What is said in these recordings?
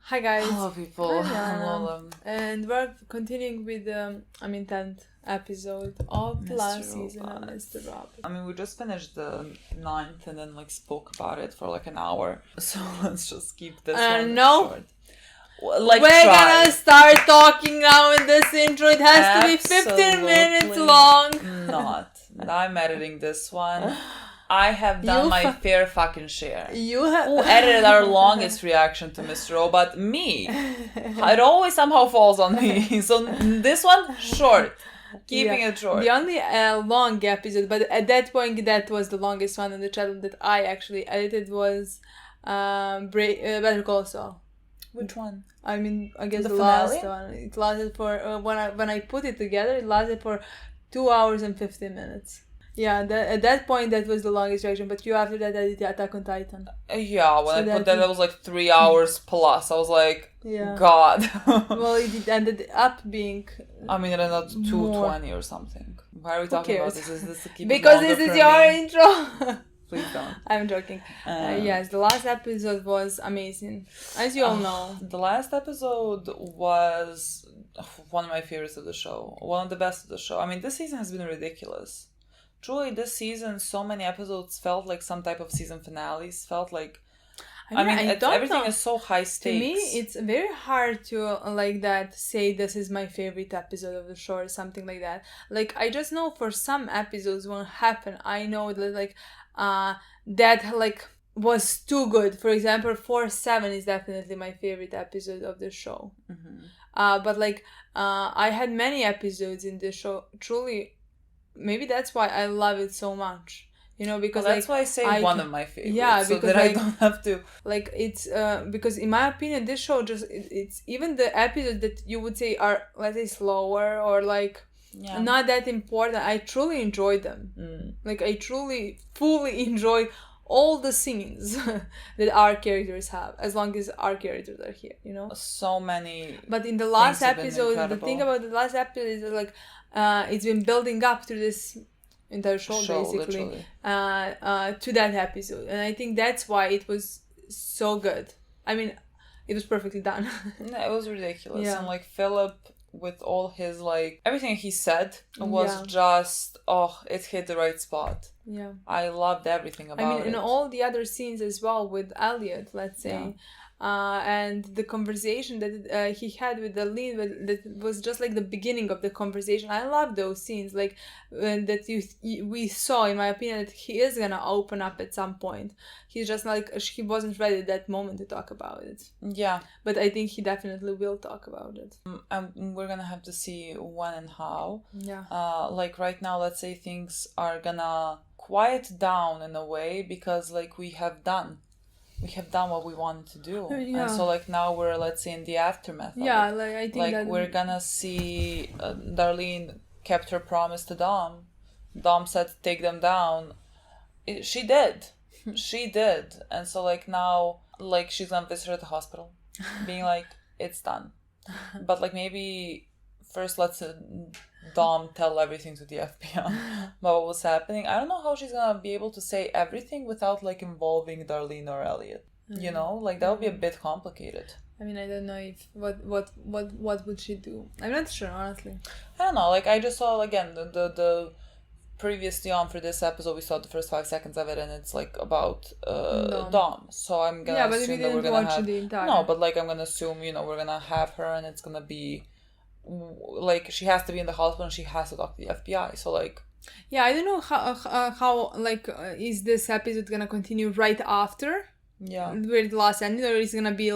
Hi guys. Hello people. Hi, Lola. And we're continuing with the 10th episode of the last season of Mr. Robot. I mean, we just finished the 9th and then spoke about it for an hour. So let's just keep this one short. We're gonna start talking now in this intro. It has to be 15 minutes long. Not. I'm editing this one. I have done my fair fucking share. Who edited our longest reaction to Mr. Robot? Me. It always somehow falls on me. So this one, short. Keeping it short. The only long episode, but at that point, that was the longest one on the channel that I actually edited was Better Call Saul. Which one? I mean, I guess the finale? last one. It lasted for when I put it together. It lasted for 2 hours and 15 minutes. Yeah, at that point that was the longest reaction. But you after that edited Attack on Titan. Yeah, when I put that was 3 hours plus. I was like, God. Well, it ended up being. I mean, it ended up 2:20 or something. Why are we talking about this? Is this to keep because this is your intro. Please don't. I'm joking. Yes, the last episode was amazing, as you all know. The last episode was one of my favorites of the show. One of the best of the show. I mean, this season has been ridiculous. Truly, this season, so many episodes felt like some type of season finales. Felt like... everything is so high stakes. To me, it's very hard to, say this is my favorite episode of the show or something like that. I just know for some episodes won't happen. I know that, that was too good. For example, 4-7 is definitely my favorite episode of the show. Mm-hmm. But I had many episodes in the show. Truly, maybe that's why I love it so much. Because that's why I say one of my favorites. Yeah, so because that I don't have to. It's because in my opinion, this show it's even the episodes that you would say are, let's say, slower or not that important. I truly enjoy them. I truly fully enjoy all the scenes that our characters have, as long as our characters are here. So many. But in the last episode, the thing about the last episode is that it's been building up to this entire show basically to that episode, and I think that's why it was so good. I mean, it was perfectly done. No, it was ridiculous. And Philip, with all his everything he said was just it hit the right spot. I loved everything about it. I mean, in all the other scenes as well with Elliot, let's say, and the conversation that he had with Darlene, that was just the beginning of the conversation. I love those scenes, that we saw, in my opinion, that he is gonna open up at some point. He's just he wasn't ready at that moment to talk about it. Yeah. But I think he definitely will talk about it. And we're gonna have to see when and how. Yeah. Right now, let's say things are gonna quiet down in a way because we have done what we wanted to do. And so now we're, let's say, in the aftermath of it. I think that we're gonna see Darlene kept her promise to Dom. Dom said take them down. She did. She did. And so now she's gonna visit her at the hospital being it's done. But maybe first let's Dom tell everything to the FBI about what was happening. I don't know how she's gonna be able to say everything without involving Darlene or Elliot. That would be a bit complicated. I mean, I don't know if what would she do. I'm not sure, honestly. I don't know. I just saw again the previously on for this episode we saw the first 5 seconds of it, and it's about Dom. So I'm gonna assume that we're gonna have the entire... No, but I'm gonna assume we're gonna have her, and it's gonna be she has to be in the hospital and she has to talk to the FBI. So yeah, I don't know how is this episode gonna continue right after where the last ended, or is it gonna be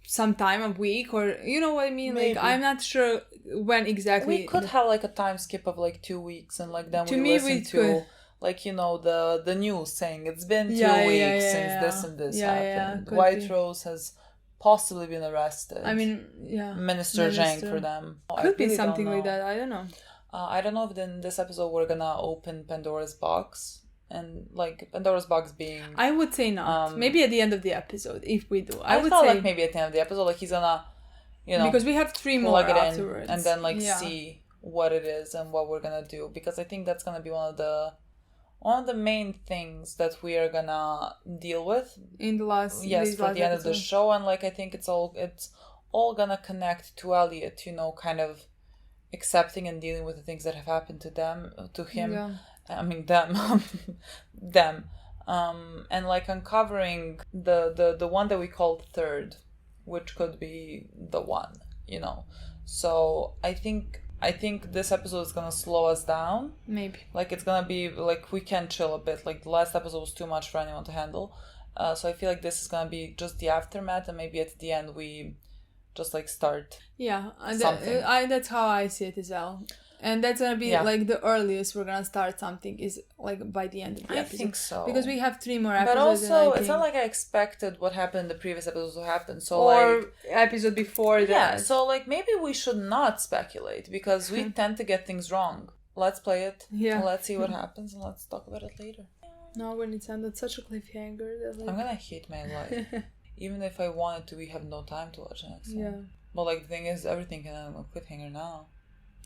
sometime a week, or you know what I mean? Maybe. I'm not sure when exactly. We could have a time skip of 2 weeks, and then we listen to the news saying it's been 2 weeks since this and this happened. White Rose has possibly been arrested. I mean, Minister Zhang for them. Could be something like that. I don't know. I don't know if in this episode we're gonna open Pandora's box, and Pandora's box being... I would say not. Maybe at the end of the episode, if we do. I would say maybe at the end of the episode, he's gonna, because we have 3 more afterwards, and then see what it is and what we're gonna do, because I think that's gonna be one one of the main things that we are gonna deal with in the last for the end of the show, and like I think it's all gonna connect to Elliot, you know, kind of accepting and dealing with the things that have happened to him. I mean them. Them. And like uncovering the one that we called third, which could be the one, you know. So I think this episode is gonna slow us down. Maybe. Like it's gonna be like we can chill a bit. Like the last episode was too much for anyone to handle. So I feel like this is gonna be just the aftermath, and maybe at the end we just like start. Yeah, something. that's how I see it as well. And that's gonna be like the earliest we're gonna start something is like by the end of the episode. I think so. Because we have 3 more episodes. But also, it's not like I expected what happened in the previous episodes to happen. So or like episode before that. Yeah, so like maybe we should not speculate because we tend to get things wrong. Let's play it. Yeah. Let's see what happens and let's talk about it later. No, when it sounded such a cliffhanger that like... I'm gonna hate my life. Even if I wanted to, we have no time to watch the next one. Yeah. But like the thing is, everything can end on a cliffhanger now.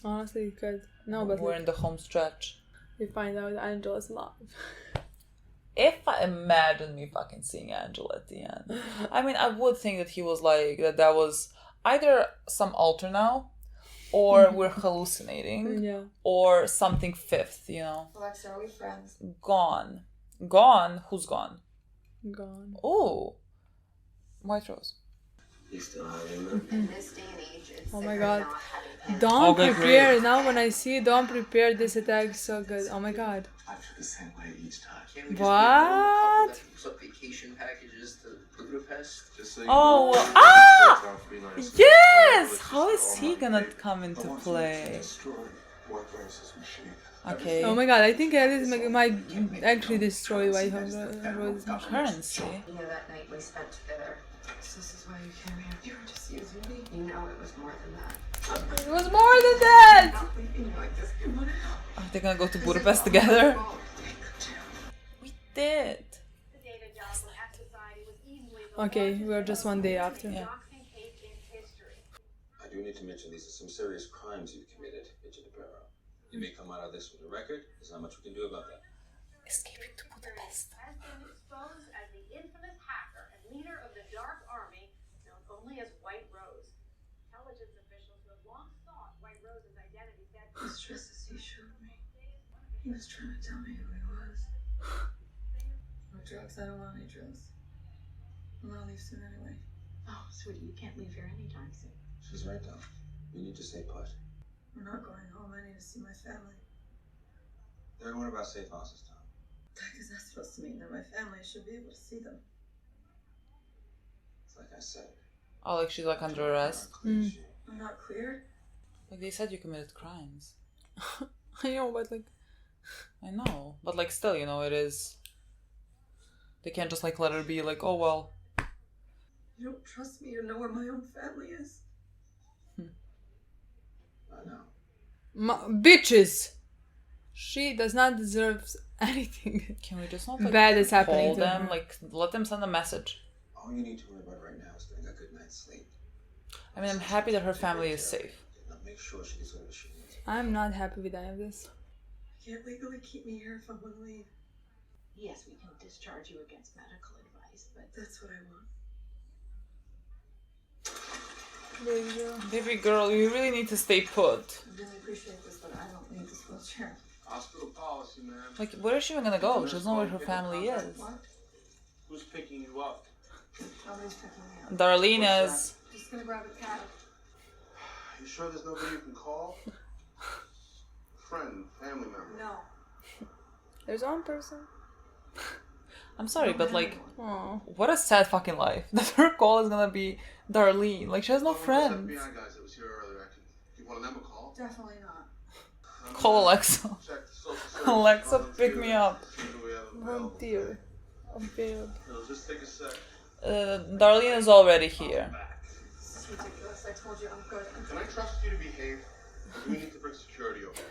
Honestly, you could. No, but we're in the home stretch. We find out Angela's alive. If I imagine me fucking seeing Angela at the end, I mean, I would think that he was like that was either some alter now, or we're hallucinating, or something fifth. You know. Alexa, are we friends? Gone. Who's gone? Gone. Oh, White Rose. He's still hiding them. In this day and age, it's oh my god. Don't prepare. Great. Now when I see Don't prepare this attack so good. Oh my god. I feel the same way each time. What? Vacation packages to Budapest. So yes! How is he gonna come into play? Okay. Oh my god, I think Alice might actually destroy White Rose's currency. You know that night we spent together. This is why you came here. You were just using me. You know it was more than that. It was more than that! Are they gonna go to Budapest together? We did. Okay, we are just one day after. Yeah. I do need to mention these are some serious crimes you've committed, Agent Barrow. You may come out of this with a record. There's not much we can do about that. Escaping to Budapest. Has been exposed as the infamous hacker and leader of the Dark Army, known only as White Rose. Intelligence officials who have long sought White Rose's identity said... As just as he showed me, he was trying to tell me who he was. No drugs, I don't want any drugs. I'm gonna leave soon anyway. Oh, sweetie, you can't leave here anytime soon. She's right, though. You need to stay put. We're not going home. I need to see my family. They're going about safe houses, Tom. Because that's supposed to mean that my family should be able to see them. It's like I said. Oh, like she's like under arrest? I'm not cleared? Like they said you committed crimes. I know, but like... I know, but like still, you know, it is... They can't just like let her be like, oh well... You don't trust me or know where my own family is? I know. Bitches! She does not deserve anything. Can we just not like, bad is happening to them? her. Like, let them send a message. All you need to worry about right now is getting a good night's sleep. I mean, I'm happy that her family is safe. Now make sure she gets whatever she needs. I'm not happy with any of this. You can't legally keep me here if I want to leave. Yes, we can discharge you against medical advice, but... That's what I want. Baby girl, you really need to stay put. I really appreciate this, but I don't need this wheelchair. Hospital policy, man. Like, where is she even gonna go? She doesn't know where her family is. What? Who's picking you up? Nobody's picking me up. Darlene is. Just gonna grab a cab. You sure there's nobody you can call? Friend, family member? No. There's one person. I'm sorry, but like, Aww. what a sad fucking life. That her call is gonna be Darlene. Like, she has no friends. FBI guys that was here earlier. I could give one of them a call. Definitely not. Call Alexa. Check the social service. Alexa, pick me up. Oh dear. Oh babe. Just take a sec. Darlene is already here. This is ridiculous. I told you I'm good. Can I trust you to behave? We need to bring security over.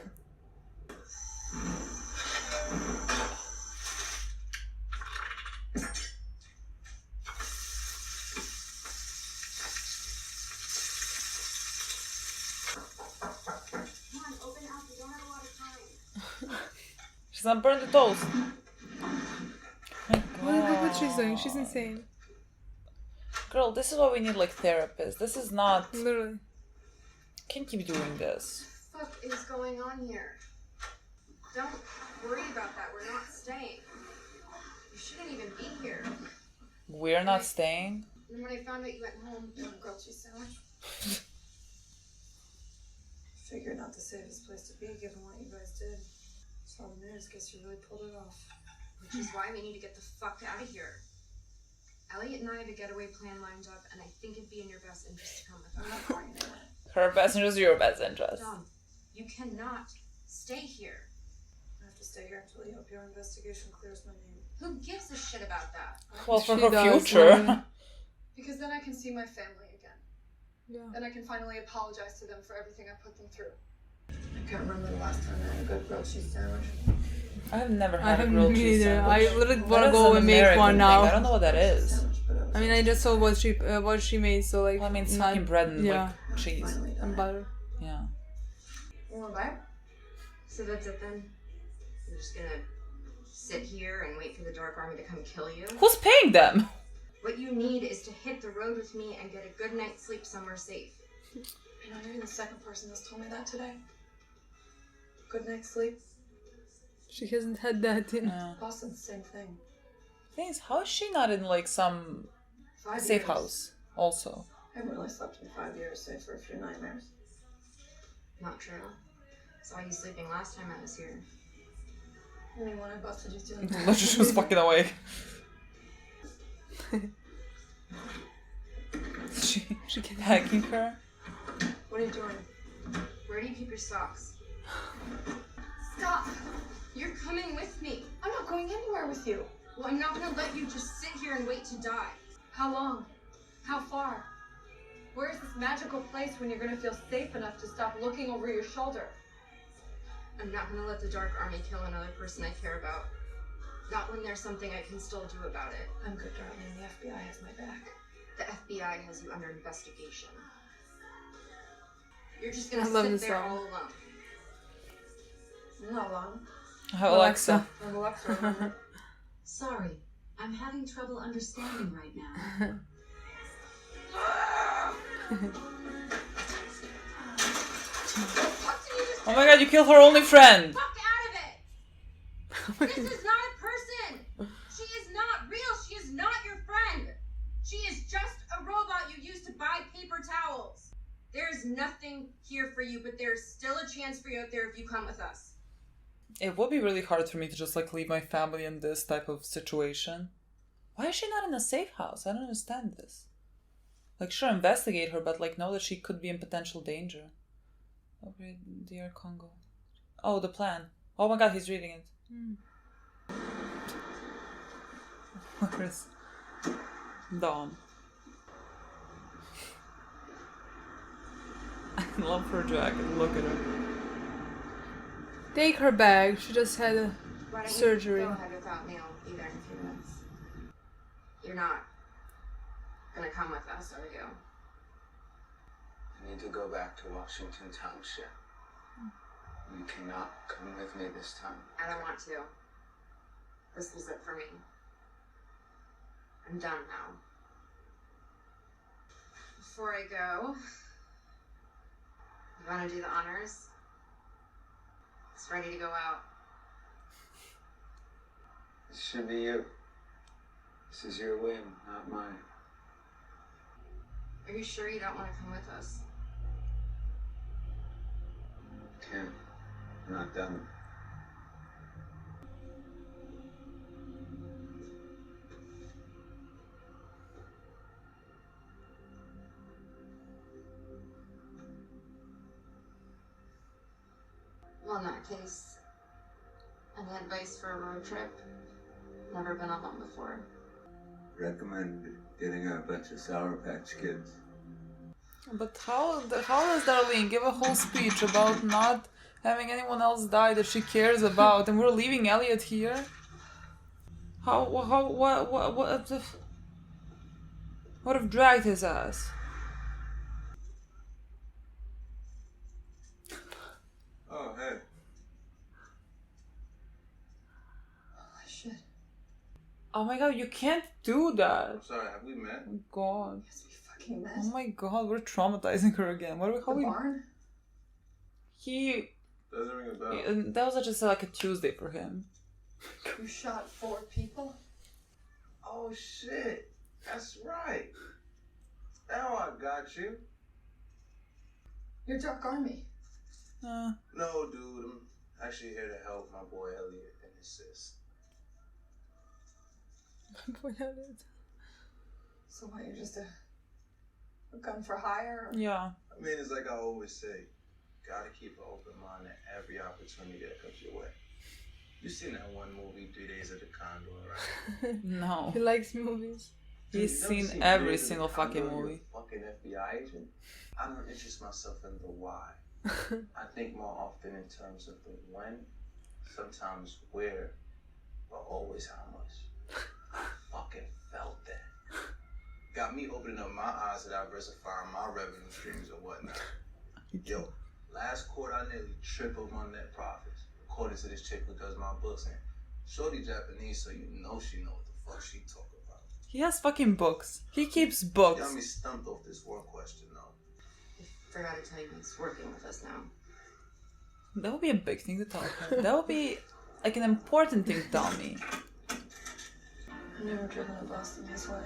She's gonna burn the toast. Look what she's doing. She's insane. Girl, this is why we need like therapists. This is not. Literally. Can't keep doing this. What the fuck is going on here? Don't worry about that. We're not staying. You shouldn't even be here. We're not staying. And when I found out you went home, you want a grilled cheese sandwich? Figured not the safest place to be given what you guys did. Saw the news, guess you really pulled it off. Which is why we need to get the fuck out of here. Elliot and I have a getaway plan lined up, and I think it'd be in your best interest to come with us. I'm not going anywhere. Her best interest, your best interest. Dom, you cannot stay here. I have to stay here until the OPR investigation clears my name. Who gives a shit about that? Well, for She her does, future. yeah. Because then I can see my family again. Yeah. And I can finally apologize to them for everything I put them through. I can't remember the last time I had a good grilled cheese sandwich. I have never I had a haven't grilled me cheese either. sandwich. I literally That want to is go an and make American one thing. now. I don't know what that is. Sandwich, but I mean, I just saw what she made, so like. Well, I mean, it's not- fucking bread and yeah, like cheese. finally done and it. butter. Yeah. You want to buy it? So that's it then? You're just gonna sit here and wait for the Dark Army to come kill you? Who's paying them? What you need is to hit the road with me and get a good night's sleep somewhere safe. You know, you're the second person that's told me that today. Good night's sleep. She hasn't had that in. Yeah. Boss said the same thing. Thing is, how is she not in like some 5 safe years. house also? I haven't really slept in 5 years, save for a few nightmares. Not true. Saw you sleeping last time I was here. I mean, when I busted you doing Literally, she was fucking awake. She hacking her? What are you doing? Where do you keep your socks? Stop! You're coming with me. I'm not going anywhere with you. Well, I'm not gonna let you just sit here and wait to die. How long? How far? Where is this magical place when you're gonna feel safe enough to stop looking over your shoulder? I'm not gonna let the Dark Army kill another person I care about. Not when there's something I can still do about it. I'm good, darling. The FBI has my back. The FBI has you under investigation. You're just I gonna love sit this there song. all alone. I'm not alone. Alexa. I have Alexa. Remember? Sorry, I'm having trouble understanding right now. Oh my god, you killed her only friend! Fuck out of it! This is not a person! She is not real! She is not your friend! She is just a robot you use to buy paper towels! There's nothing here for you, but there's still a chance for you out there if you come with us. It would be really hard for me to just like leave my family in this type of situation. Why is she not in a safe house? I don't understand this. Like, sure, investigate her, but like know that she could be in potential danger. Okay, dear Congo. Oh, the plan. Oh my god, he's reading it. Where is Dom? I love her jacket. Look at her. Take her bag. She just had a Why don't surgery. you go ahead without meal either in a few minutes? You're not gonna come with us, are you? I need to go back to Washington Township. You cannot come with me this time. I don't want to. This was it for me. I'm done now. Before I go, you want to do the honors? It's ready to go out. This should be you. This is your whim, not mine. Are you sure you don't want to come with us? Can't. I'm not done. Well, in that case, any advice for a road trip? Never been on one before. Recommend getting a bunch of Sour Patch Kids. But how does Darlene give a whole speech about not having anyone else die that she cares about, and we're leaving Elliot here? What if dragged his ass? Oh, hey. Oh my god, you can't do that. I'm sorry, have we met? Oh my god. Yes, we fucking met. Oh my god, we're traumatizing her again. What are we The calling? barn? He. Doesn't ring a bell. That was just like a Tuesday for him. You shot 4 people? Oh shit, that's right. Now I got you. You're Dark Army. Uh, No, dude, I'm actually here to help my boy Elliot and his sis. So what, you're just a gun for hire? Or? yeah. I mean, it's like I always say, gotta keep an open mind at every opportunity that comes your way. You seen that one movie, 3 Days of the Condor, right? No. He likes movies. He's Dude, you never seen seen every Days of the single Condor, fucking you're movie. a fucking FBI agent. I don't interest myself in the why. I think more often in terms of the when, sometimes where, but always how much. I fucking felt that. Got me opening up my eyes to diversifying my revenue streams and whatnot. Yo, last quarter I nearly tripled my net profits, according to this chick who does my books. And shorty Japanese, so you know she know what the fuck she talking about. He has fucking books. He keeps You books. got me stumped off this one question though. I forgot to tell you he's working with us now. That would be a big thing to tell her. That would be like an important thing to tell me. I've never driven to Boston this way.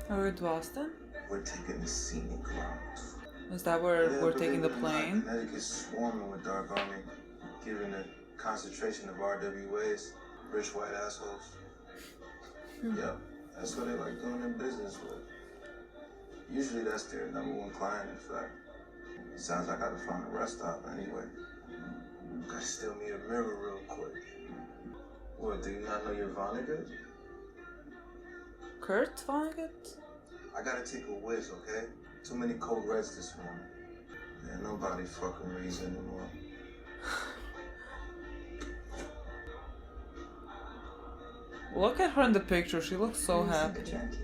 Are we to Boston? We're taking the scenic route. Is that where Yeah, we're but taking the believe it or not, plane? Connecticut's swarming with Dark Army, given the concentration of RWAs, rich white assholes. Yep, that's what they like doing their business with. Usually that's their #1 client, in fact. Sounds like I gotta find a rest stop anyway. Gotta steal me a mirror real quick. What, do you not know your Vonnegut? Kurt Vonnegut? I gotta take a whiz, okay? Too many cold reds this morning. Man, nobody fucking reads anymore. Look at her in the picture. She looks so happy. Jackie.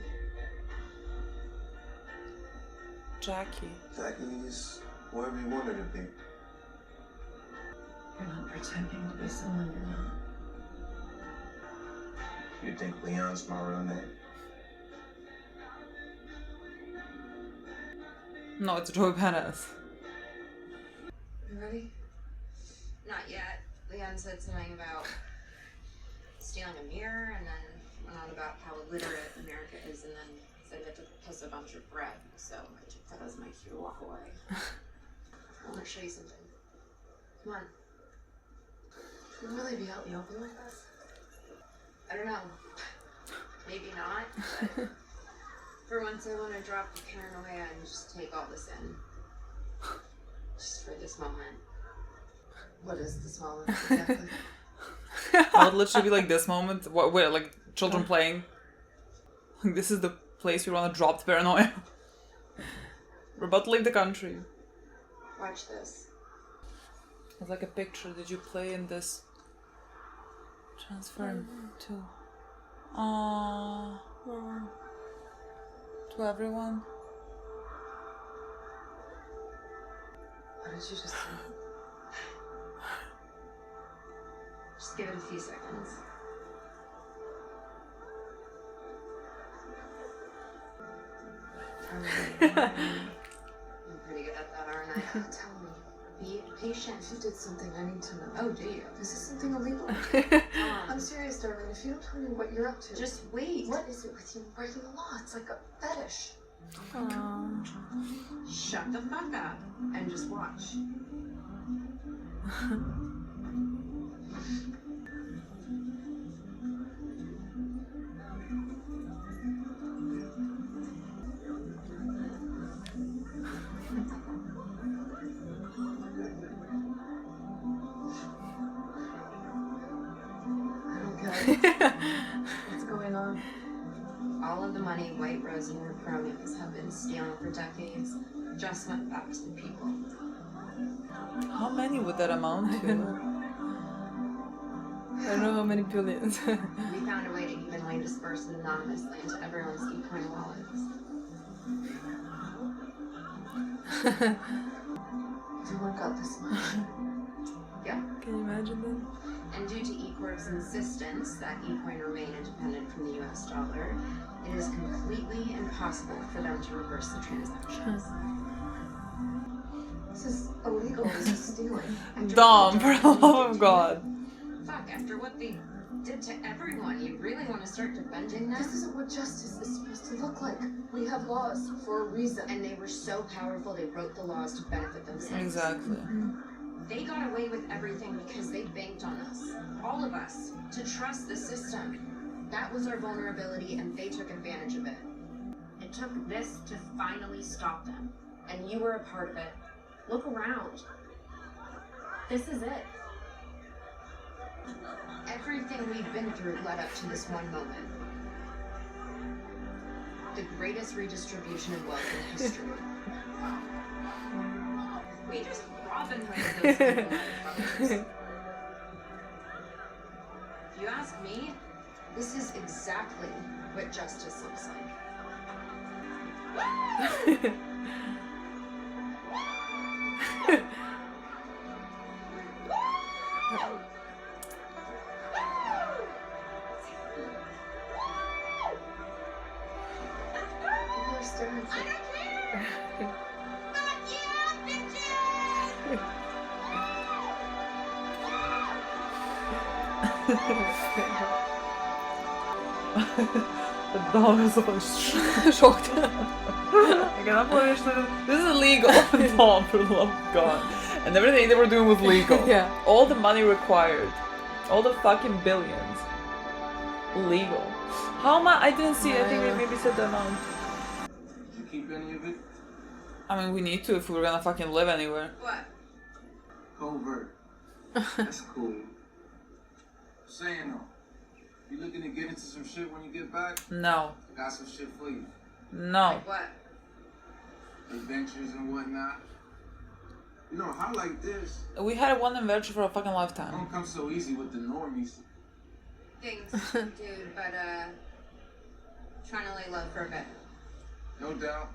Jackie. Jackie's whoever you want her to be. You're not pretending to be someone you're not. You think Leon's my real name? No, it's Joey Badass. You ready? Not yet. Leon said something about stealing a mirror and then went on about how illiterate America is and then said we had to piss a bunch of bread. So I took that as my cue to walk away. I want to show you something. Come on. Should we really be out in the open like this? I don't know. Maybe not, but for once I want to drop the paranoia and just take all this in. Just for this moment. What is this moment exactly? I would literally be like this moment. What? Wait, like children playing. Like this is the place we want to drop the paranoia. We're about to leave the country. Watch this. It's like a picture. Did you play in this? Transfer to. To everyone. What did you just say? Just give it a few seconds. I'm I'm pretty good at that, aren't I? Tell me. Be patient. If you did something, I need to know. Oh, do you? Is this something illegal? I'm serious, darling. If you don't tell me what you're up to. Just wait. What is it with you breaking the law? It's like a fetish. Shut the fuck up and just watch. I don't get it. What's going on? All of the money White Rose and her cronies have been stealing for decades just went back to the people. How many would that amount to? I don't know how many billions. We found a way to evenly disperse it anonymously into everyone's e-coin wallets. Everyone got this much. Yeah. Can you imagine that? And due to E-Corp's insistence that E-Coin remain independent from the US dollar, it is completely impossible for them to reverse the transactions. This is illegal. This is stealing. Dom, for the love of God. Fuck, after what they did to everyone, you really want to start defending them? This isn't what justice is supposed to look like. We have laws for a reason. And they were so powerful they wrote the laws to benefit themselves. Exactly. They got away with everything because they banked on us, all of us, to trust the system. That was our vulnerability and they took advantage of it. It took this to finally stop them. And you were a part of it. Look around. This is it. Everything we've been through led up to this one moment. The greatest redistribution of wealth in history. We just rob and raid those people, motherfuckers. If you ask me, this is exactly what justice looks like. People are staring at you. The dog is so shocked. I cannot believe this is illegal. Dom, for the love of God. And everything they were doing was legal. Yeah. All the money required. All the fucking billions. Legal. How much? I didn't see. I think they maybe said the amount. Did you keep any of it? I mean, we need to if we were gonna fucking live anywhere. What? Covert. That's cool. Saying though, you looking to get into some shit when you get back? No. I got some shit for you. No. Like what? Adventures and whatnot. You know, how like this We had one adventure for a fucking lifetime. don't come so easy with the normies. Thanks, dude, but trying to lay low for a bit. No doubt.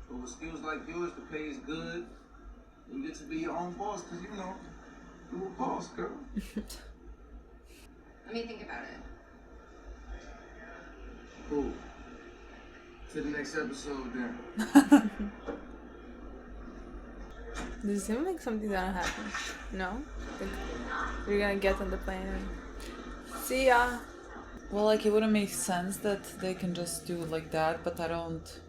But with skills like yours, the pay is good. You get to be your own boss, cause you know, you a boss, girl. Let me think about it. Cool. To the next episode then. Does it seem like something's gonna happen? No? Like, you're gonna get on the plane and see ya. Well, like, it wouldn't make sense that they can just do it like that, but I don't.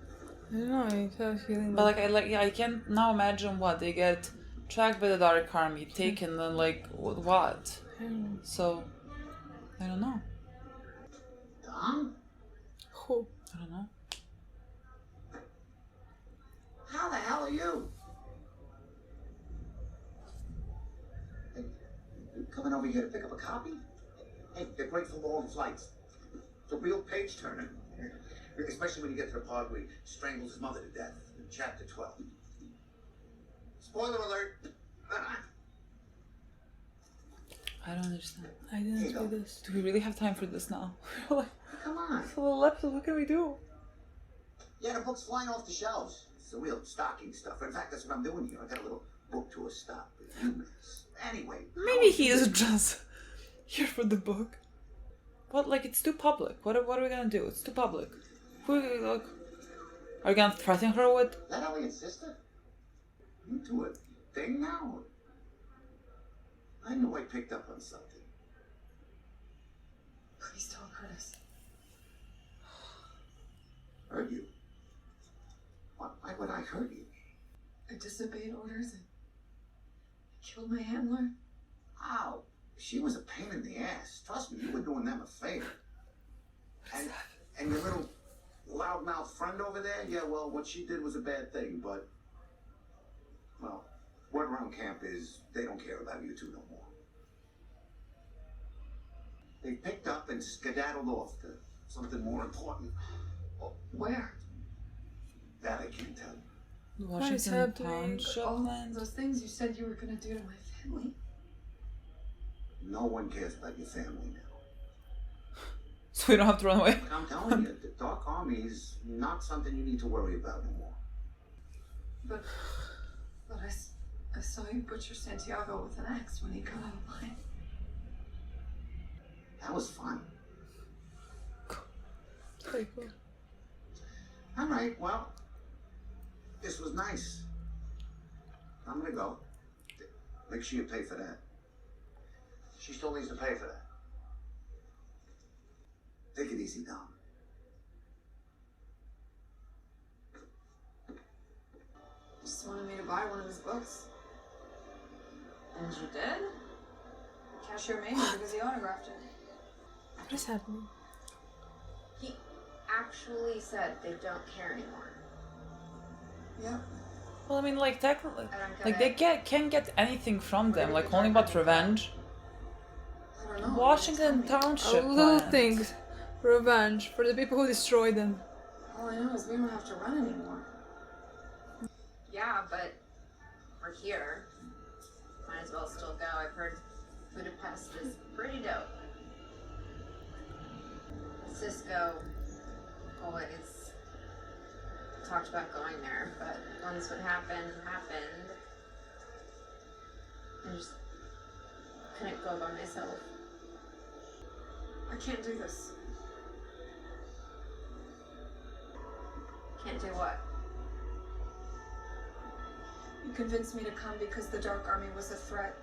I don't know, I have a feeling But like, I can't now imagine what they get tracked by the Dark Army, taken, and like what? I don't know. So, I don't know. Dom? Who? I don't know. How the hell are you? Hey, you coming over here to pick up a copy? Hey, they're great for long flights. It's a real page turner. Especially when you get to the part where he strangles his mother to death in chapter 12. Spoiler alert! I don't understand. I Here you didn't go. do this. Do we really have time for this now? We're like, Come on. it's a little episode, what can we do? Yeah, the book's flying off the shelves. It's the real stocking stuff. In fact, that's what I'm doing here. I got a little book tour stop with humans. Anyway. Maybe he is just here for the book. What, like, it's too public. What are we gonna do? It's too public. Who, like, are we gonna threaten her with? That Elliot's sister? You do a thing now? I knew I picked up on something. Please don't hurt us. Hurt you? Why would I hurt you? I disobeyed orders and killed my handler. Ow. She was a pain in the ass. Trust me, you were doing them a favor. And your little loudmouth friend over there, yeah, well, what she did was a bad thing, but, well, word around camp is they don't care about you two no more. They picked up and skedaddled off to something more important. Where? That I can't tell you. Washington happening? Township All land? those things you said you were gonna do to my family. No one cares about your family now. So we don't have to run away? I'm telling you, the Dark Army is not something you need to worry about no more. But I saw you butcher Santiago with an axe when he got out of line. That was fun. Very cool. All right, well, this was nice. I'm gonna go. Make sure you pay for that. She still needs to pay for that. Take it easy, Dom. Just wanted me to buy one of his books. And you did? The cashier made me because he autographed it. What is happening? He actually said they don't care anymore. Yep. Well, I mean, like, technically, I don't get like, they it. can't get anything from them, like, only about revenge. I don't know. Washington Tell me. Township Little plant. things. Revenge for the people who destroyed them. All I know is we don't have to run anymore. Yeah, but we're here. Might as well still go. I've heard Budapest is pretty dope. Cisco always talked about going there, but once what happened, I just couldn't go by myself. I can't do this. Can't do what? You convinced me to come because the Dark Army was a threat.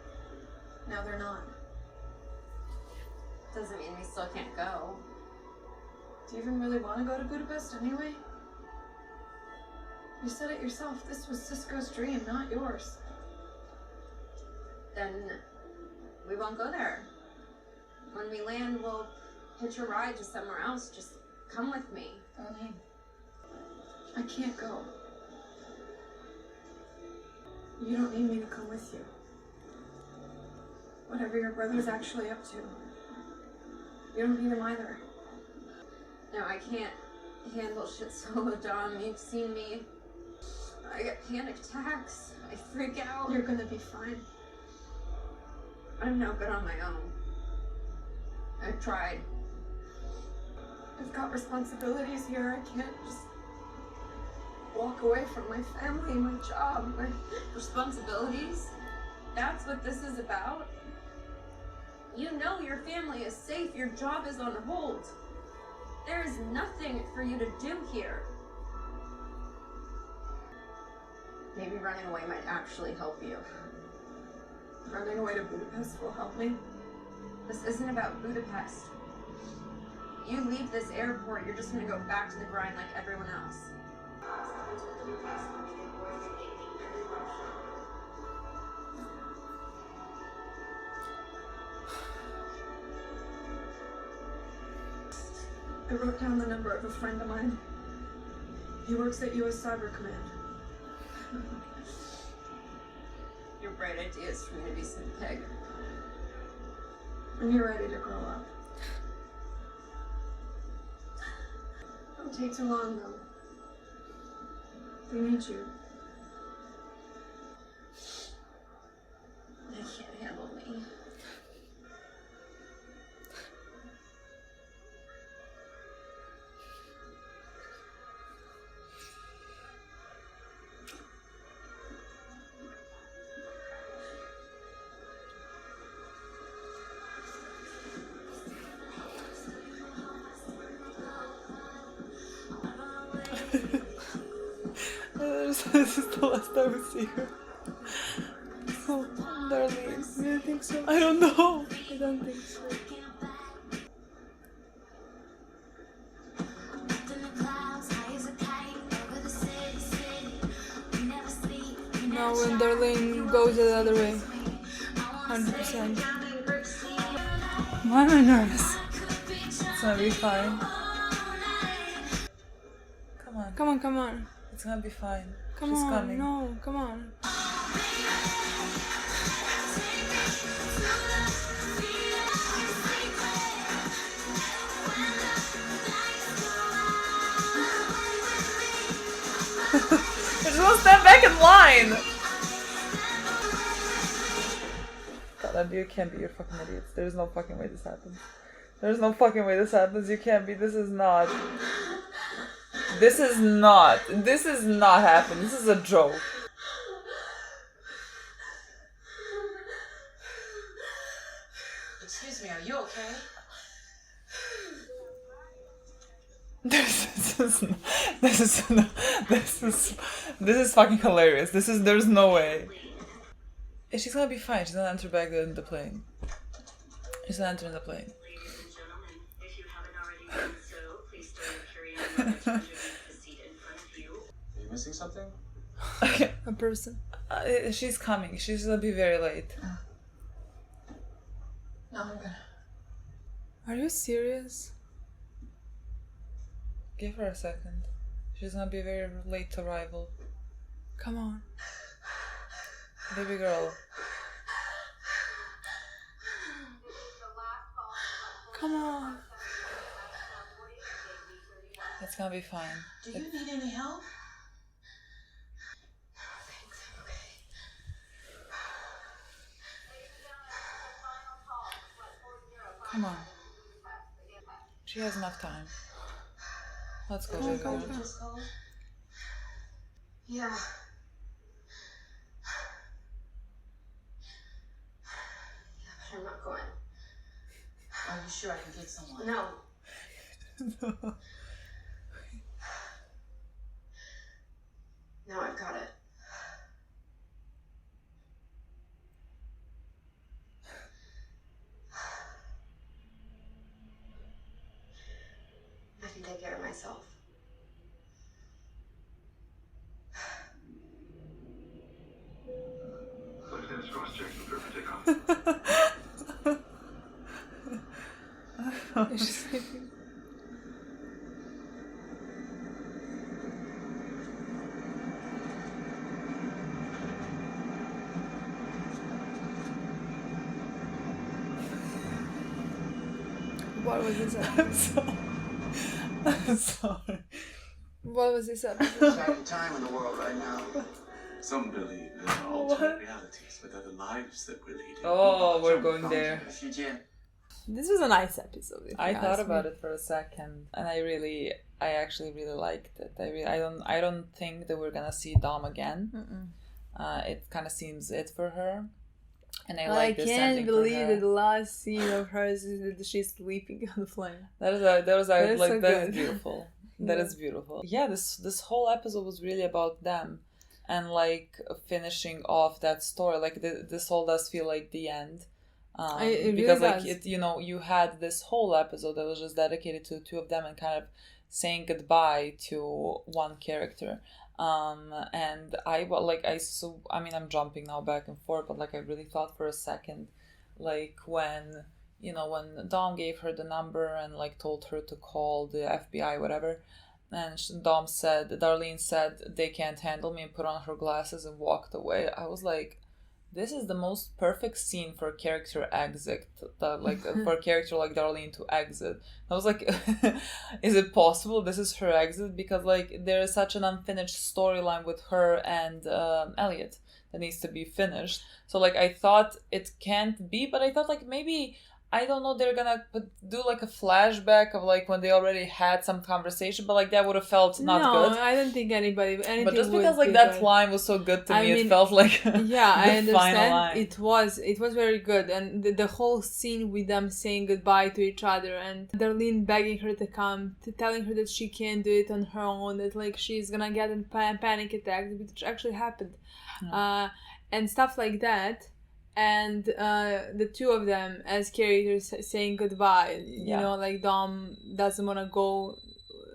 Now they're not. Doesn't mean we still can't go. Do you even really want to go to Budapest anyway? You said it yourself. This was Cisco's dream, not yours. Then we won't go there. When we land, we'll hitch a ride to somewhere else. Just come with me. Darlene, I can't go. You don't need me to come with you. Whatever your brother's actually up to, you don't need him either. No, I can't handle shit solo, Dom. You've seen me. I get panic attacks. I freak out. You're gonna be fine. I'm no good on my own. I've tried. I've got responsibilities here. I can't just walk away from my family, my job, my... Responsibilities? That's what this is about? You know your family is safe. Your job is on hold. There is nothing for you to do here. Maybe running away might actually help you. Running away to Budapest will help me. This isn't about Budapest. You leave this airport, you're just gonna go back to the grind like everyone else. I wrote down the number of a friend of mine. He works at U.S. Cyber Command. Your bright idea is for me to be some pig. When you're ready to grow up. Don't take too long, though. They need you. They can't handle me. This is the last time we see her. Oh, Darlene. You don't think so? I don't know. I don't think so. Now when Darlene goes the other way. 100%. Why am I nervous? It's gonna be fine. Come on. Come on, come on. It's gonna be fine. Come She's on. coming. No, come on. Just wanna stand back in line! God, you can't be, you're fucking idiots. There's no fucking way this happens. There's no fucking way this happens. You can't be. This is not. This is not happening. This is a joke. Excuse me, are you okay? This is fucking hilarious. There's no way. She's gonna be fine. She's gonna enter back in the plane. She's gonna enter in the plane. Ladies and gentlemen, if you haven't already done so, please stay in carry-on luggage underneath the seat in front of you. Are you missing something? A person. She's coming. She's gonna be very late. No, I'm good. Are you serious? Give her a second. She's gonna be very late arrival. Come on. Baby girl. Come on. It's gonna be fine. Do you need any help? Thanks, I'm okay. Come on. She has enough time. Let's go, baby girl. Just cold? Yeah. Yeah, but I'm not going. Are you sure I can get someone? No. No, I've got it. I can take care of myself. Left-hand cross-check, prepare for takeoff. She's sleeping. What was this episode? I'm sorry. What was this episode? Exciting time in the world right now. Some believe in alternate realities with other lives that we're leading. Oh, we're going there. This was a nice episode. If I you thought ask about me. it for a second, and I actually really liked it. I don't think that we're gonna see Dom again. It kind of seems it for her, and I like this can't ending believe for that her. the last scene of hers is that she's sleeping on the plane. That is That's like so that is good. beautiful. That is beautiful. Yeah, this whole episode was really about them, and like finishing off that story. Like this all does feel like the end. It really Because like does. you had this whole episode that was just dedicated to the two of them and kind of saying goodbye to one character. And I'm jumping now back and forth, but like I really thought for a second, like when Dom gave her the number and like told her to call the FBI, whatever, and Darlene said they can't handle me, and put on her glasses and walked away. I was like, this is the most perfect scene for a character exit, for a character like Darlene to exit. I was like, is it possible this is her exit? Because like there is such an unfinished storyline with her and Elliot that needs to be finished. So like I thought it can't be, but I thought like maybe, I don't know, they're gonna do like a flashback of like when they already had some conversation, but like that would have felt not good. No, I don't think anything. But just would because like be that good. line was so good to I me, it mean, felt like yeah, I the final understand. line. It was very good, and the whole scene with them saying goodbye to each other, and Darlene begging her to come, telling her that she can't do it on her own, that like she's gonna get a panic attack, which actually happened, and stuff like that. And the two of them as characters saying goodbye. You know, like Dom doesn't want to go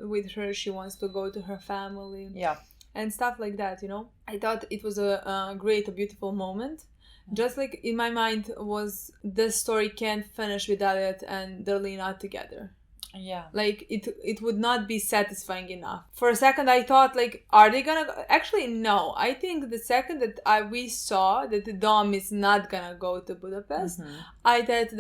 with her; she wants to go to her family. Yeah. And stuff like that, I thought it was a beautiful moment. Just like in my mind was, this story can't finish with Elliot and Darlene not together. Yeah. Like it would not be satisfying enough. For a second I thought like, are they gonna go? Actually no, I think the second that we saw that Dom is not gonna go to Budapest, I thought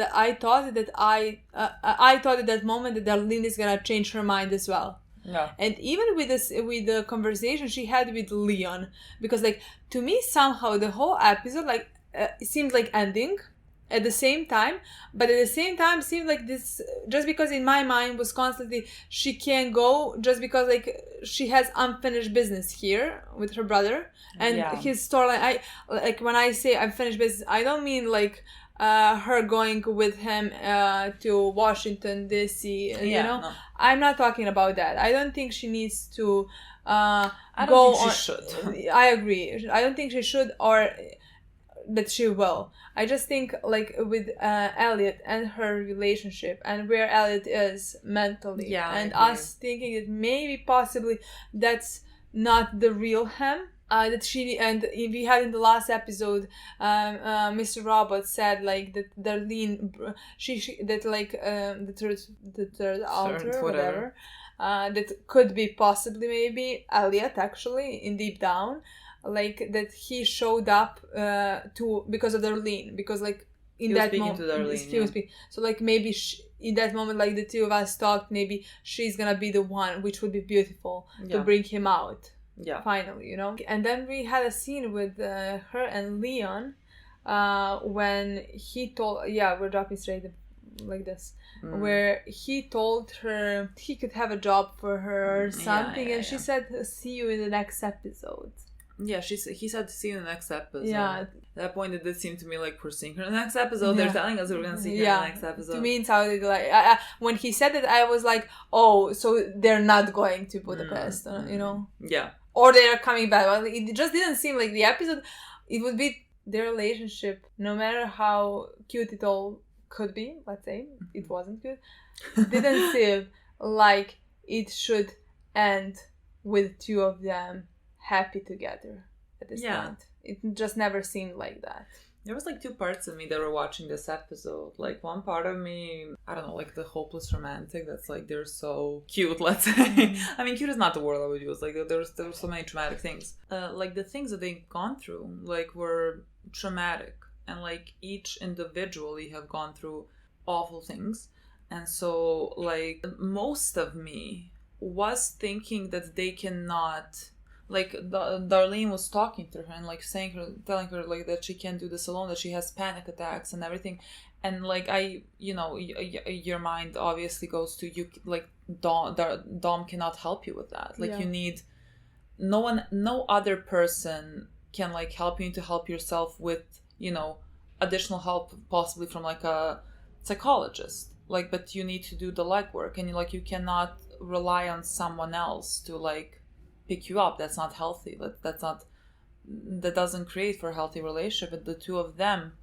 at that moment that Darlene is gonna change her mind as well. No. And even with the conversation she had with Leon, because like to me somehow the whole episode like it seemed like ending at the same time, but at the same time seemed like this, just because in my mind was constantly she can't go just because like she has unfinished business here with her brother and his storyline. I like when I say unfinished business, I don't mean like her going with him to Washington DC. You know, no. I'm not talking about that. I don't think she needs to I go don't think on. she should. I agree. I don't think she should, or that she will. I just think like with Elliot and her relationship and where Elliot is mentally, and us thinking that maybe possibly that's not the real him. That she, and we had in the last episode, Mr. Robot said like that Darlene, she that like the third alter, whatever, that could be possibly maybe Elliot actually in deep down, like that he showed up to because of Darlene, because like in that moment he was speaking. So like maybe in that moment, like the two of us thought maybe she's gonna be the one, which would be beautiful to bring him out. Yeah. Finally, you know. And then we had a scene with her and Leon when he told, we're dropping straight like this, where he told her he could have a job for her or something, and she said, "See you in the next episode." Yeah, he said, "See you in the next episode." Yeah. At that point, it did seem to me like we're seeing her in the next episode. They're telling us we're going to see her in the next episode. To me, it sounded like when he said it, I was like, "Oh, so they're not going to Budapest," you know? Yeah. Or they are coming back. Well, it just didn't seem like the episode. It would be their relationship, no matter how cute it all could be. Let's say it wasn't cute. Didn't seem like it should end with two of them happy together at this point. It just never seemed like that. There was like two parts of me that were watching this episode. Like one part of me, I don't know, like the hopeless romantic that's like they're so cute, let's say. I mean, cute is not the word I would use. Like there were so many traumatic things. Like the things that they've gone through like were traumatic, and like each individually have gone through awful things. And so like most of me was thinking that they cannot, like Darlene was talking to her and like telling her like that she can't do this alone, that she has panic attacks and everything, and like your mind obviously goes to you, like Dom cannot help you with that. Like you need no other person can like help you to help yourself with additional help, possibly from like a psychologist. Like, but you need to do the legwork, and like you cannot rely on someone else to like pick you up. That's not healthy. That doesn't create for a healthy relationship. But the two of them,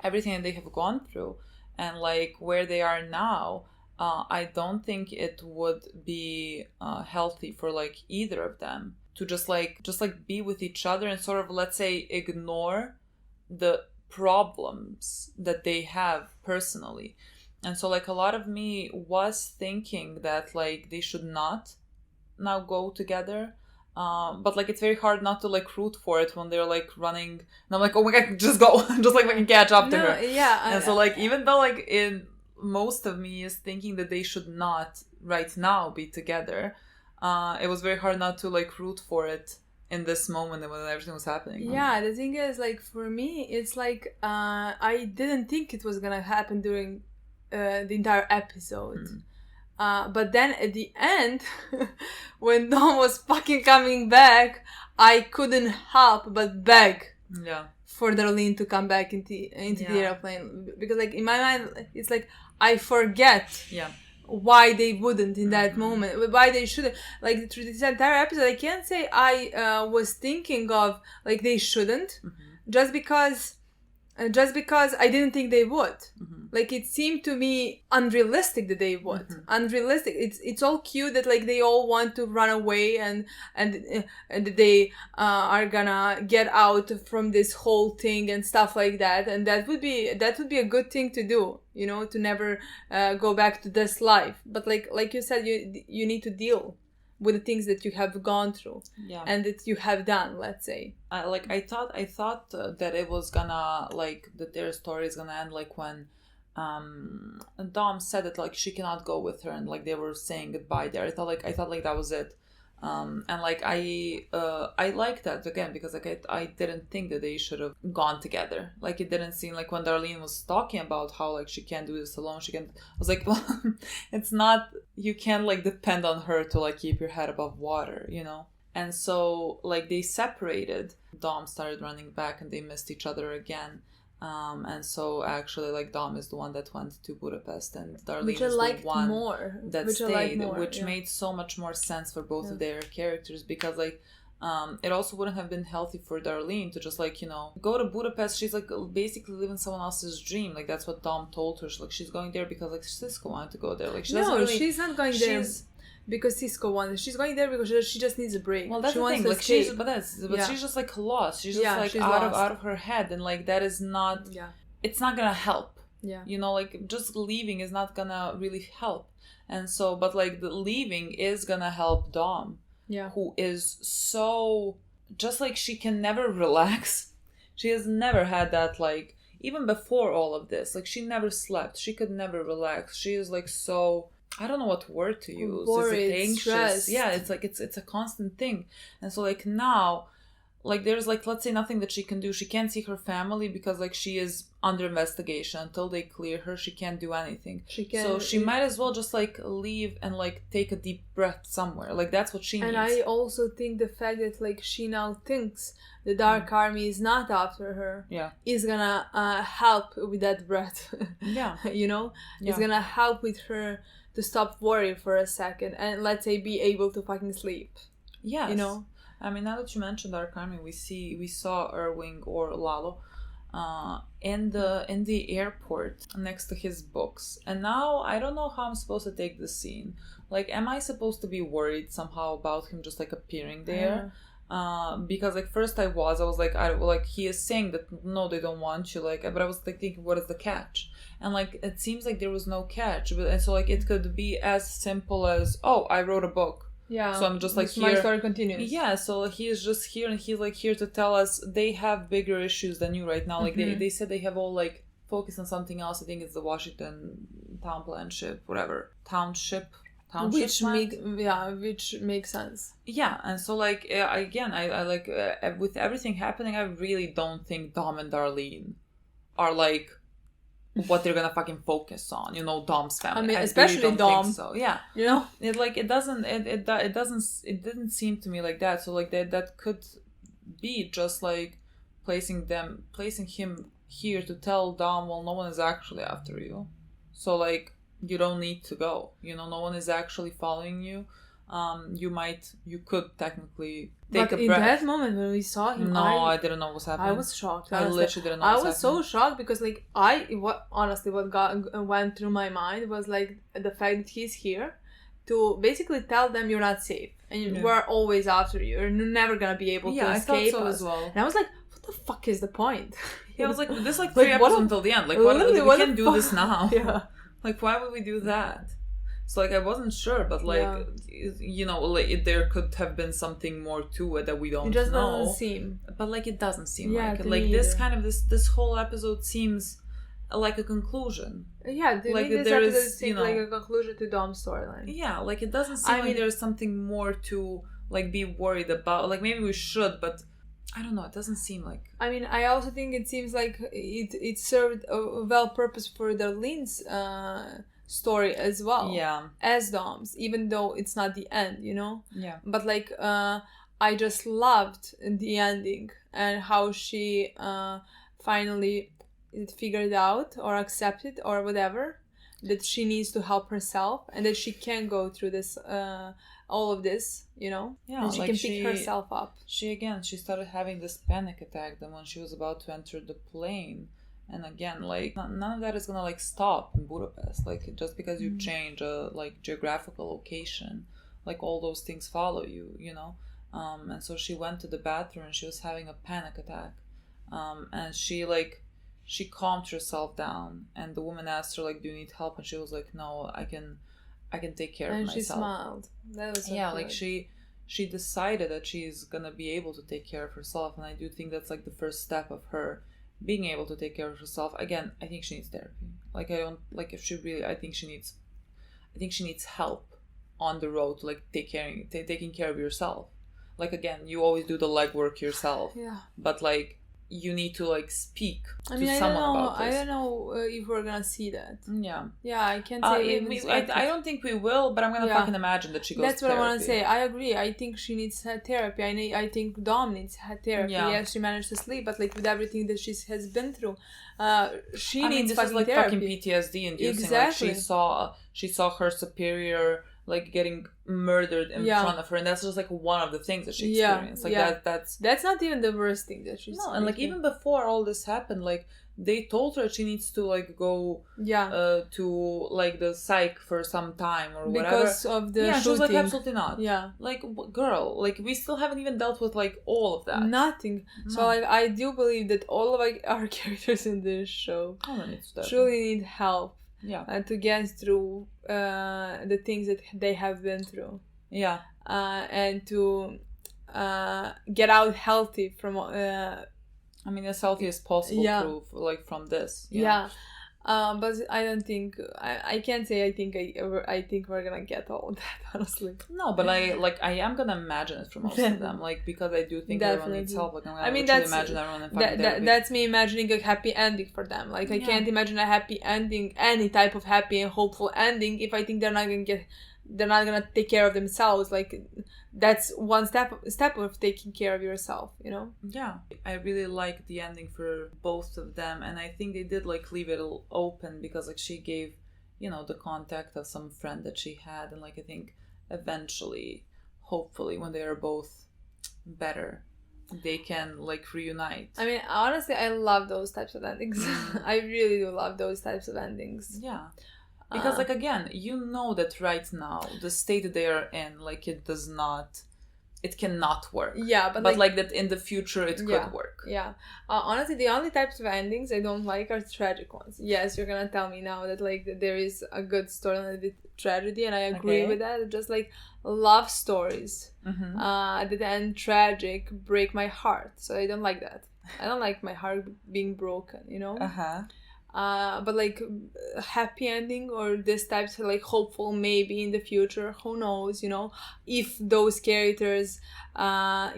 everything that they have gone through and like where they are now, I don't think it would be healthy for like either of them to just like be with each other and sort of, let's say, ignore the problems that they have personally. And so like a lot of me was thinking that like they should not now go together, but like it's very hard not to like root for it when they're like running, and I'm like, oh my god, just go. Just like we can catch up to her. And so like even though like in most of me is thinking that they should not right now be together, it was very hard not to like root for it in this moment when everything was happening. The thing is, like, for me it's like I didn't think it was gonna happen during the entire episode. But then at the end, when Dom was fucking coming back, I couldn't help but beg for Darlene to come back into the airplane. Because like in my mind, it's like I forget why they wouldn't in that moment, why they shouldn't. Like through this entire episode, I can't say I was thinking of like they shouldn't, just because I didn't think they would. Like it seemed to me unrealistic that they would. Unrealistic. It's all cute that like they all want to run away and they are gonna get out from this whole thing and stuff like that. And that would be a good thing to do, to never go back to this life. But like you said, you need to deal with the things that you have gone through and that you have done, let's say. I thought that it was gonna like that their story is gonna end like when Dom said that like she cannot go with her and like they were saying goodbye there. I thought like that was it. And like I like that again because like I didn't think that they should have gone together. Like it didn't seem like when Darlene was talking about how like she can't do this alone, I was like, well, it's not, you can't like depend on her to like keep your head above water, And so like they separated. Dom started running back and they missed each other again. And so actually, like, Dom is the one that went to Budapest, and Darlene Which I is liked the one more. that Which I stayed, liked more, which yeah. made so much more sense for both Yeah. of their characters, because like it also wouldn't have been healthy for Darlene to just like, you know, go to Budapest. She's like basically living someone else's dream. Like that's what Dom told her. She's going there because like Cisco wanted to go there. Like she doesn't No, really, she's not going there because Cisco wanted. She's going there because she just needs a break. well, that's she the wants thing. to Like escape. but she's just like lost. She's just Yeah, like she's out lost. of her head, and like that is not. Yeah. It's not gonna help. Yeah. You know, like just leaving is not gonna really help. And so, but like the leaving is gonna help Dom. Yeah. Who is so just like she can never relax. She has never had that, like, even before all of this, like she never slept. She could never relax. She is like so, I don't know what word to use. Worried, is it anxious? stressed. Yeah, it's like it's a constant thing. And so like now, like there's like, let's say nothing that she can do. She can't see her family because like she is under investigation. Until they clear her, she can't do anything. So she might as well just like leave and like take a deep breath somewhere. Like that's what she needs. And I also think the fact that like she now thinks the Dark Army is not after her, Yeah. is gonna help with that breath. Yeah. You know, Yeah. it's gonna help with her to stop worrying for a second and let's say be able to fucking sleep. Yes. You know. I mean, now that you mentioned Dark Army, we saw Irving or Lalo in the airport next to his books. And now I don't know how I'm supposed to take this scene. Like, am I supposed to be worried somehow about him just like appearing there? Because like first I was like he is saying that no, they don't want you, like, but I was like thinking, what is the catch? And like it seems like there was no catch, but and so like it could be as simple as, oh, I wrote a book. Yeah. So I'm just like my here. story continues. Yeah, so he is just here, and he's like here to tell us they have bigger issues than you right now. Like they said they have all like focused on something else. I think it's the Washington township Which plan. which makes sense. Yeah, and so like again, I like with everything happening, I really don't think Dom and Darlene are like what they're gonna fucking focus on, you know, Dom's family. I mean, really especially don't Dom. think so yeah, You know. it didn't seem to me like that. So like that could be just like placing him here to tell Dom, well, no one is actually after you, so like you don't need to go. You know, no one is actually following you. You could technically take but a in breath. that moment when we saw him, I didn't know what was happening. I was shocked. I honestly. literally didn't know I what was so shocked because like what went through my mind was like the fact that he's here to basically tell them you're not safe and we're always after you. You're never gonna be able to escape I thought so us. as well. And I was like, what the fuck is the point? Yeah, I was like, this like Like, 3 what episodes a- until the end. Like, literally, we what can the do fuck? this now. Yeah. Like, why would we do that? So like I wasn't sure, but like you know, like there could have been something more to it that we don't It just know. doesn't seem. But like it doesn't seem Yeah, like it. to Like me this either. kind of this whole episode seems like a conclusion. Yeah, to Like, me this there episode is, seemed you know- like a conclusion to Dom's storyline. Yeah, like it doesn't seem I like mean- there's something more to like be worried about. Like maybe we should, but I don't know. It doesn't seem like. I mean, I also think it seems like it served a well purpose for Darlene's story as well. Yeah. As Dom's, even though it's not the end, you know. Yeah. But like, I just loved the ending and how she finally figured out or accepted or whatever that she needs to help herself and that she can go through this all of this, you know. Yeah, and she like can pick herself up. She started having this panic attack then when she was about to enter the plane. And again, like none of that is gonna like stop in Budapest. Like just because you change a like geographical location, like all those things follow you, you know. And so she went to the bathroom and she was having a panic attack. And she calmed herself down. And the woman asked her like, "Do you need help?" And she was like, "No, I can take care of And myself." she smiled. That was so Yeah, good. like she decided that she's gonna be able to take care of herself, and I do think that's like the first step of her being able to take care of herself. Again, I think she needs therapy. Like I don't like if she really. I think she needs help on the road to like taking care of yourself. Like again, you always do the legwork yourself. Yeah. But like you need to like speak I to mean, I someone don't know. about this. I don't know if we're gonna see that. Yeah. Yeah, I can't say. I don't think we will, but I'm gonna fucking imagine that she goes. That's to what therapy. I want to say. I agree. I think she needs therapy. I think Dom needs therapy. Yeah. Yes, she managed to sleep, but like with everything that she has been through, she needs this fucking is like therapy. fucking PTSD inducing. Exactly. Like she saw her superior like getting murdered in front of her, and that's just like one of the things that she experienced. Like that's not even the worst thing that she's and like even before all this happened, like they told her she needs to like go to like the psych for some time or whatever because of the shooting. She was like, absolutely not. Yeah, like girl, like we still haven't even dealt with like all of that. Nothing. No. So like I do believe that all of like our characters in this show truly need help. To get through the things that they have been through. Yeah. And to get out healthy from. I mean, as healthy as possible from this. Yeah. But I don't think I can't say I think we're gonna get all of that, honestly. No, but I am gonna imagine it for most of them, like because I do think everyone needs help. Like I'm gonna imagine everyone in fucking therapy. That's me imagining a happy ending for them. Like I can't imagine a happy ending, any type of happy and hopeful ending, if I think they're not gonna take care of themselves. Like that's one step of taking care of yourself, you know. Yeah, I really like the ending for both of them, and I think they did like leave it open because like she gave, you know, the contact of some friend that she had, and like I think eventually, hopefully, when they are both better, they can like reunite. I mean, honestly, I love those types of endings. I really do love those types of endings. Yeah. Because, like, again, you know that right now, the state that they are in, like, it cannot work. Yeah, but like that in the future, it could work. Yeah. Honestly, the only types of endings I don't like are tragic ones. Yes, you're gonna tell me now that, like, there is a good storyline with tragedy, and I agree with that. Just, like, love stories that end tragic break my heart. So I don't like that. I don't like my heart being broken, you know? But like happy ending or this types of like hopeful maybe in the future, who knows, you know, if those characters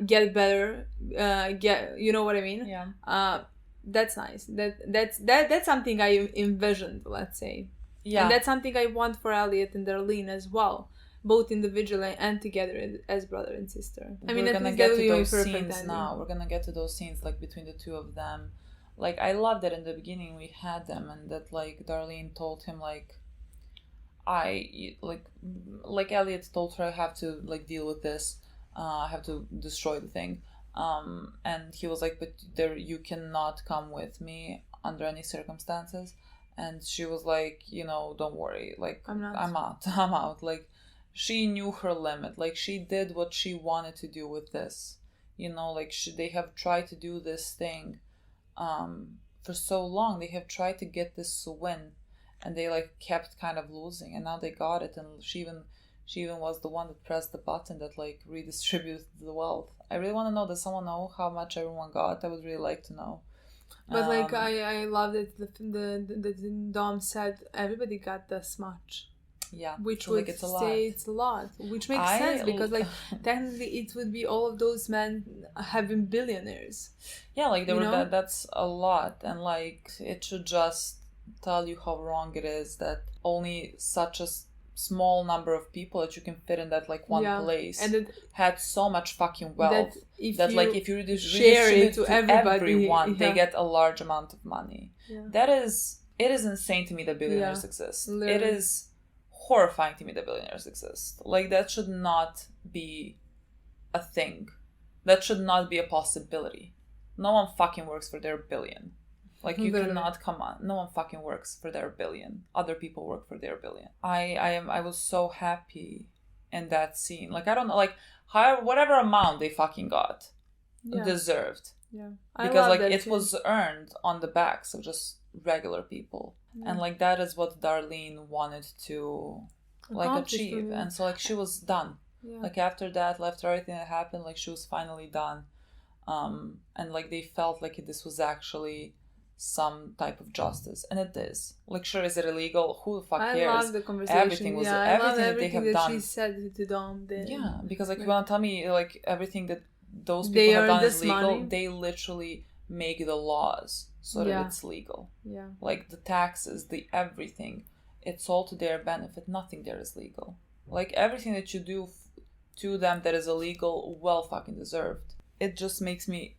get better, you know what I mean? That's nice. That's something I envisioned, let's say. And that's something I want for Elliot and Darlene as well, both individually and together as brother and sister. I mean, we're gonna get to those scenes now. We're gonna get to those scenes like between the two of them. Like, I love that in the beginning we had them, and that, like, Darlene told him, like, Elliot told her, I have to, like, deal with this. I have to destroy the thing. And he was like, but you cannot come with me under any circumstances. And she was like, you know, don't worry. Like, I'm out. Like, she knew her limit. Like, she did what she wanted to do with this. You know, like, they have tried to do this thing for so long. They have tried to get this win, and they like kept kind of losing, and now they got it, and she even was the one that pressed the button that like redistributed the wealth. I really want to know, does someone know how much everyone got? I would really like to know. But like I love that the Dom said everybody got this much. Yeah, which so, would like, it's a lot, which makes sense because like technically it would be all of those men having billionaires. Yeah, like that's a lot, and like it should just tell you how wrong it is that only such a small number of people that you can fit in that like one place and had so much fucking wealth that like if you share it to everyone, they get a large amount of money. It is insane to me that billionaires exist. Literally. It is horrifying to me that billionaires exist. Like, that should not be a thing. That should not be a possibility. No one fucking works for their billion. Like, you cannot, come on. No one fucking works for their billion. Other people work for their billion. I was so happy in that scene. Like, I don't know, like, whatever amount they fucking got, deserved. Yeah. Because, like, it was earned on the backs of just regular people. And like that is what Darlene wanted to like achieve, and so like she was done. Like after everything that happened, like she was finally done, and like they felt like this was actually some type of justice, and it is. Like, sure, is it illegal? Who the fuck cares? I love the conversation. Everything was everything that they have done. She said to Dom. Yeah, because like you wanna tell me like everything that those people have done is legal. Money? They literally make the laws so that Yeah. it's legal. Yeah. Like the taxes, the everything, it's all to their benefit. Nothing there is legal. Like everything that you do to them that is illegal, well fucking deserved. It just makes me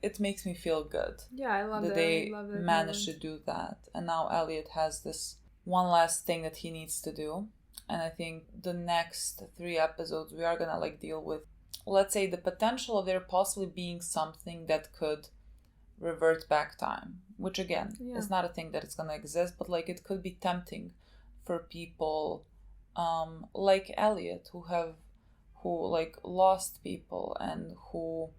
feel good Yeah, I love that that. they I love that managed moment. to do that. And now Elliot has this one last thing that he needs to do. And I think the next 3 episodes we are gonna like deal with, let's say, the potential of there possibly being something that could revert back time, which again is not a thing that is gonna exist, but like it could be tempting for people like Elliot who like lost people and who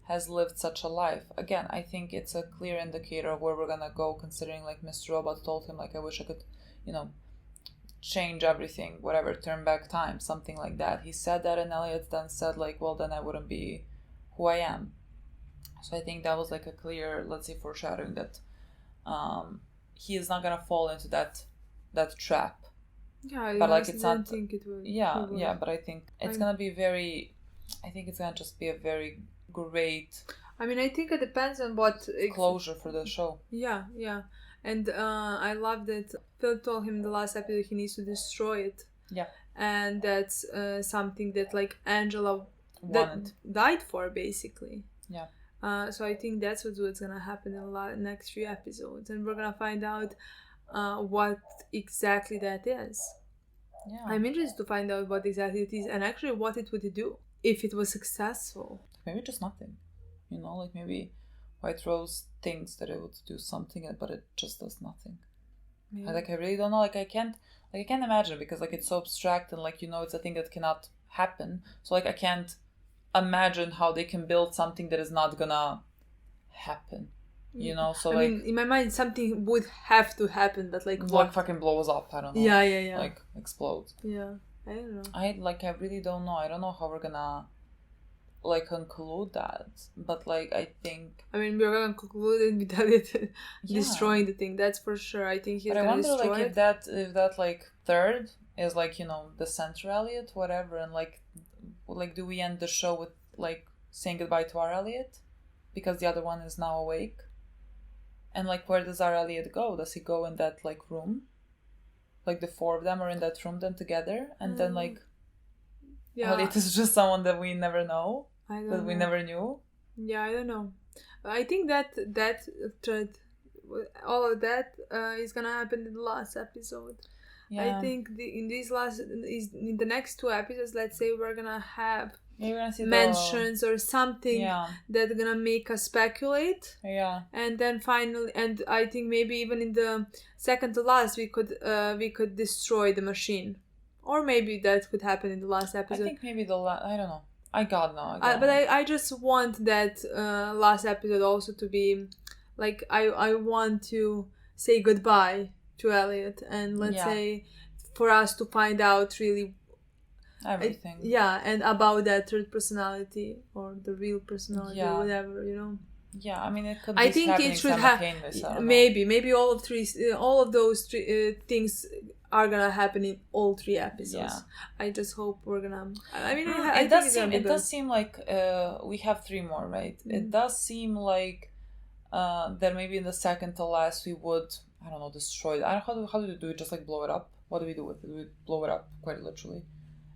has lived such a life. Again, I think it's a clear indicator of where we're gonna go, considering like Mr. Robot told him like, I wish I could, change everything, whatever, turn back time, something like that. He said that, and Elliot then said like, well, then I wouldn't be who I am. So I think that was like a clear, let's say, foreshadowing that he is not gonna fall into that trap. Yeah, but like honestly it's don't not. think it will. Yeah, but I think it's gonna be very. I think it's gonna just be a very great. I mean, I think it depends on what closure for the show. Yeah, and I love that Phil told him in the last episode he needs to destroy it. Yeah, and that's something that like Angela wanted. died for, basically. Yeah. So I think that's what's gonna happen in the next 3 episodes, and we're gonna find out what exactly that is. Yeah. I'm interested to find out what exactly it is and actually what it would do if it was successful. Maybe just nothing. Like maybe White Rose thinks that it would do something, but it just does nothing. Yeah. Like I really don't know. Like I can't imagine it because like it's so abstract and like it's a thing that cannot happen. So like I can't imagine how they can build something that is not gonna happen. So I mean, in my mind something would have to happen, but like what? Fucking blows up. I don't know. Yeah. Like explodes. Yeah, I don't know. I really don't know. I don't know how we're gonna like conclude that, but like I think. I mean, we're gonna conclude it with Elliot destroying the thing. That's for sure. I think he's gonna destroy it. But I wonder like if that like third is like the center Elliot, whatever, and like do we end the show with like saying goodbye to our Elliot because the other one is now awake? And like, where does our Elliot go? Does he go in that like room? Like the 4 of them are in that room then together, and then like Elliot is just someone that we never know, we never knew. Yeah, I don't know. I think that thread, all of that is gonna happen in the last episode. Yeah. I think in the next 2 episodes, let's say we're gonna have mentions or something that's gonna make us speculate. Yeah. And then finally, and I think maybe even in the second to last, we could destroy the machine, or maybe that could happen in the last episode. I think maybe I don't know. But I just want that last episode also to be like I want to say goodbye to Elliot, and let's say for us to find out really everything. And about that third personality or the real personality or whatever, Yeah, I mean it could be. I think it should have maybe all of those 3 things are gonna happen in all 3 episodes. Yeah. I just hope we're gonna. I mean, it does seem like we have 3 more, right? Mm-hmm. It does seem like that maybe in the second to last we would, I don't know, destroy it. How do we do it? Just like blow it up? What do we do with it? Do we blow it up quite literally?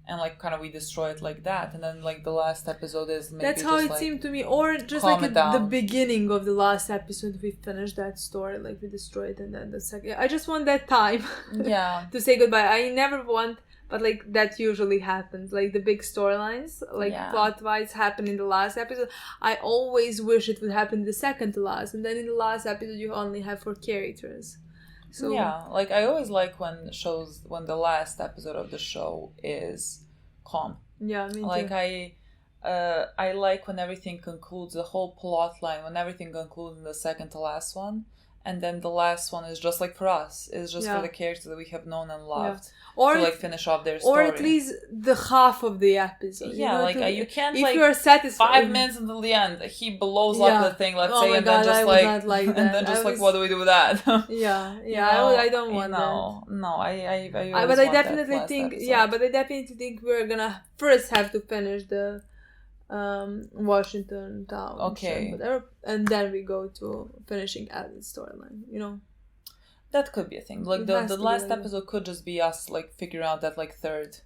And like kind of we destroy it like that, and then like the last episode is maybe that's how it seemed to me, or just like at the beginning of the last episode we finished that story, like we destroy it, and then the second. I just want that time, to say goodbye. I never want, but like that usually happens. Like the big storylines, like plot-wise, happen in the last episode. I always wish it would happen in the second to last, and then in the last episode you only have 4 characters. So like I always like when the last episode of the show is calm. Yeah, me too. Like I like when everything concludes, the whole plot line, when everything concludes in the second to last one, and then the last one is just like for us, is just for the characters that we have known and loved. Or to like finish off their story. Or at least the half of the episode. Yeah, you can't if you're satisfied 5 minutes until the end, he blows up the thing, let's say, and God, then just like and then just what do we do with that? I don't want that. No, I but I definitely think, but I definitely think we're gonna first have to finish the Washington town. Okay. Whatever, and then we go to finishing Ellie's storyline. You know. That could be a thing. Like It the has to be last like that. episode could just be us like figuring out that like third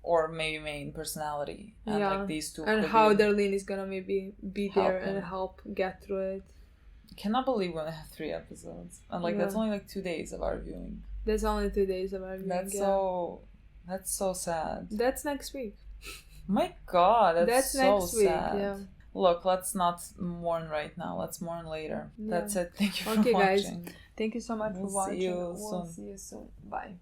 or maybe main personality. And like these two and could how be... Darlene is gonna maybe be there Help him. and help get through it. I cannot believe we only have 3 episodes. And like that's only like 2 days of our viewing. That's only 2 days of our viewing. That's so sad. That's next week. My God, that's so next week. sad. Yeah. Look, let's not mourn right now. Let's mourn later. Yeah. That's it. Thank you for Okay, watching. guys. Thank you so much We'll for watching. see you We'll soon. see you soon. Bye.